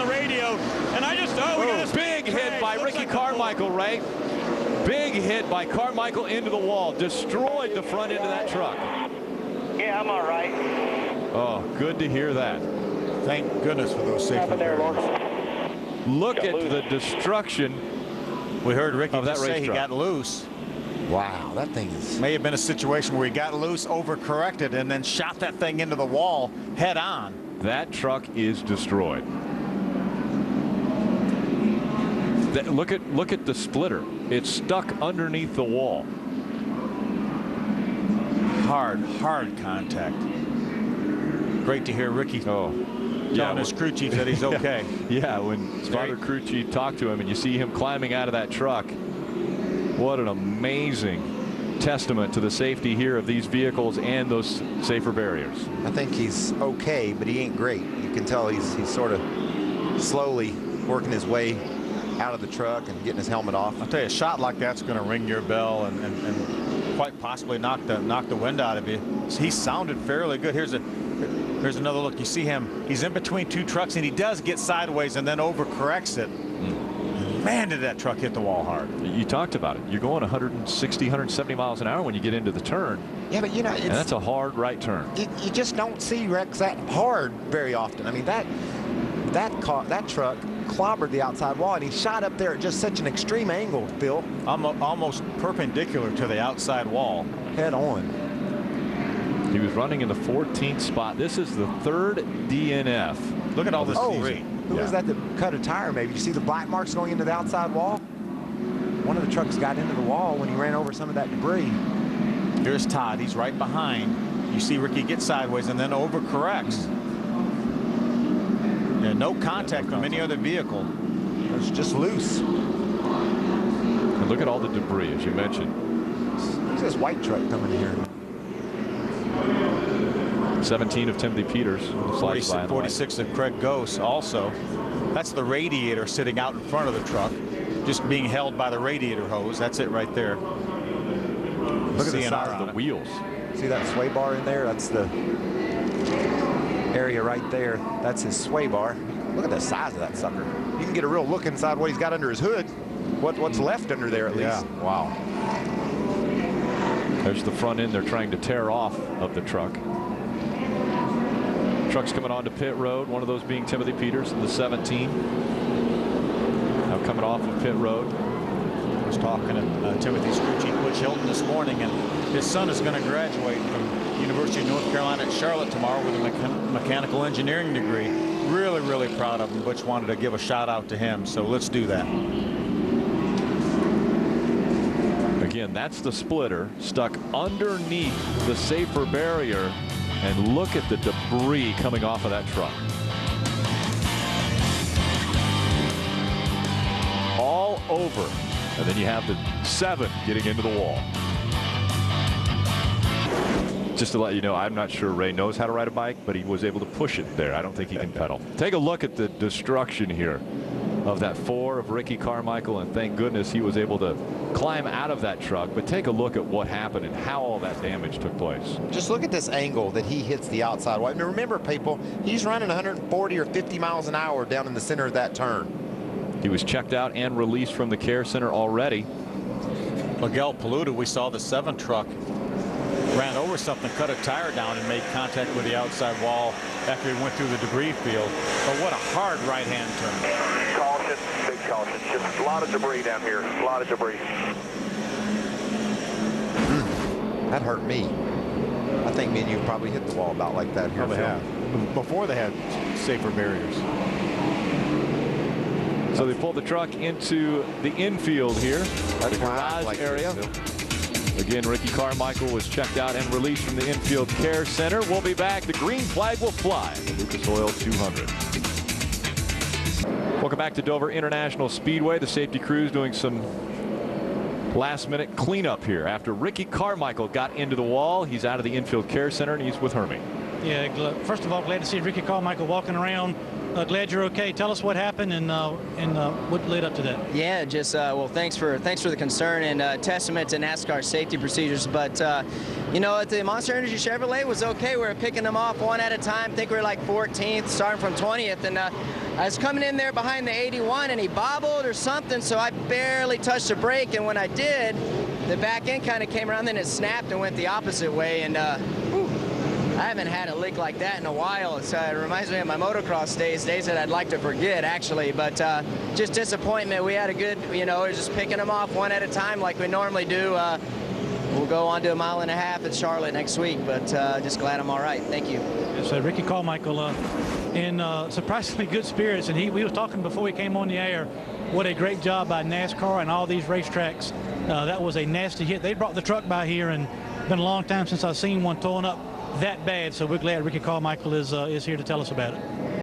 the radio, and I just, we got a big hit by Ricky Carmichael, Ray. Big hit by Carmichael into the wall. Destroyed the front end of that truck. Yeah, I'm all right. Oh, good to hear that. Thank goodness for those safety barriers. Look at the destruction. We heard Ricky of that just say race he truck. got loose. Wow, that thing is... May have been a situation where he got loose, overcorrected, and then shot that thing into the wall head on. That truck is destroyed. Look at the splitter. It's stuck underneath the wall. Hard contact. Great to hear Ricky telling his crew chief that he's okay. Yeah, when Spotter crew chief talked to him and you see him climbing out of that truck, what an amazing testament to the safety here of these vehicles and those safer barriers. I think he's okay, but he ain't great. You can tell he's sort of slowly working his way out of the truck and getting his helmet off. I'll tell you, a shot like that's going to ring your bell and quite possibly knock the wind out of you. He sounded fairly good. Here's another look. You see him. He's in between two trucks, and he does get sideways and then overcorrects it. Man, did that truck hit the wall hard. You talked about it. You're going 160, 170 miles an hour when you get into the turn. Yeah, but you know, and that's a hard right turn. You just don't see wrecks that hard very often. I mean, that truck clobbered the outside wall, and he shot up there at just such an extreme angle, Phil. Almost perpendicular to the outside wall. Head on. He was running in the 14th spot. This is the third DNF. Look at all this debris. Who was that cut a tire maybe? You see the black marks going into the outside wall? One of the trucks got into the wall when he ran over some of that debris. Here's Todd. He's right behind. You see Ricky get sideways and then overcorrects. Yeah, no contact from any other vehicle. It's just loose. And look at all the debris, as you mentioned. Look at this white truck coming here. 17 of Timothy Peters. 46 of Craig Gose also. That's the radiator sitting out in front of the truck, just being held by the radiator hose. That's it right there. Look at the size of the wheels. See that sway bar in there? That's the area right there. That's his sway bar. Look at the size of that sucker. You can get a real look inside what he's got under his hood. What's left under there at least. Yeah. Wow. There's the front end they're trying to tear off of the truck. Trucks coming onto pit road, one of those being Timothy Peters in the 17. Now coming off of pit road. I was talking to Timothy's crew chief, Butch Hilton, this morning, and his son is going to graduate from University of North Carolina at Charlotte tomorrow with a mechanical engineering degree. Really, really proud of him. Butch wanted to give a shout out to him, so let's do that. Again, that's the splitter stuck underneath the safer barrier, and look at the debris coming off of that truck. All over. And then you have the 7 getting into the wall. Just to let you know, I'm not sure Ray knows how to ride a bike, but he was able to push it there. I don't think he can pedal. Take a look at the destruction here of that 4 of Ricky Carmichael, and thank goodness he was able to climb out of that truck. But take a look at what happened and how all that damage took place. Just look at this angle that he hits the outside wall. Now remember, people, he's running 140 or 50 miles an hour down in the center of that turn. He was checked out and released from the care center already. Miguel Paluda, we saw the 7 truck ran over something, cut a tire down, and made contact with the outside wall after he went through the debris field. But what a hard right-hand turn. Caution, big caution. Just a lot of debris down here. A lot of debris. That hurt me. I think me and you probably hit the wall about like that here. Probably have. Before they had safer barriers. So they pulled the truck into the infield here, the garage area. Again, Ricky Carmichael was checked out and released from the infield care center. We'll be back. The green flag will fly at the Lucas Oil 200. Welcome back to Dover International Speedway. The safety crews doing some last-minute cleanup here after Ricky Carmichael got into the wall. He's out of the infield care center, and he's with Hermie. Yeah, first of all, glad to see Ricky Carmichael walking around. Glad you're okay. Tell us what happened and what led up to that. Yeah, just well, thanks for the concern and testament to NASCAR safety procedures. But you know, the Monster Energy Chevrolet was okay. We were picking them off one at a time. I think we were like 14th, starting from 20th, and I was coming in there behind the 81 and he bobbled or something, so I barely touched the brake, and when I did, the back end kind of came around, then it snapped and went the opposite way, and I haven't had a leak like that in a while. It reminds me of my motocross days that I'd like to forget, actually, but just disappointment. We had a good, you know, we're just picking them off one at a time like we normally do. We'll go on to 1.5 miles at Charlotte next week, but just glad I'm all right. Thank you. So Ricky Carmichael in surprisingly good spirits, and we was talking before we came on the air, what a great job by NASCAR and all these racetracks. That was a nasty hit. They brought the truck by here, and it's been a long time since I've seen one torn up that bad, so we're glad Ricky Carmichael is here to tell us about it.